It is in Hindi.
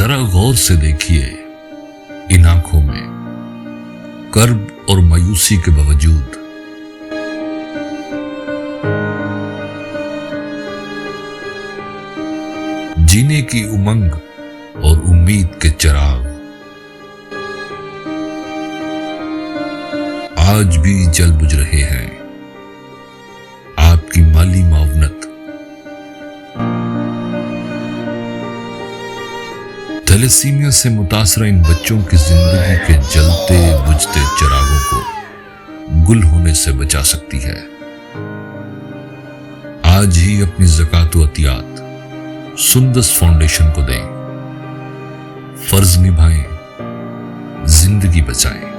जरा गौर से देखिए इन आंखों में कर्ब और मायूसी के बावजूद जीने की उमंग और उम्मीद के चिराग आज भी जल बुझ रहे हैं। आपकी माली मावनत थैलेसीमिया से मुतासरा इन बच्चों की जिंदगी के जलते बुझते चिरागों को गुल होने से बचा सकती है। आज ही अपनी ज़कात व अतियात सुंदस फाउंडेशन को दें, फर्ज निभाएं, जिंदगी बचाएं।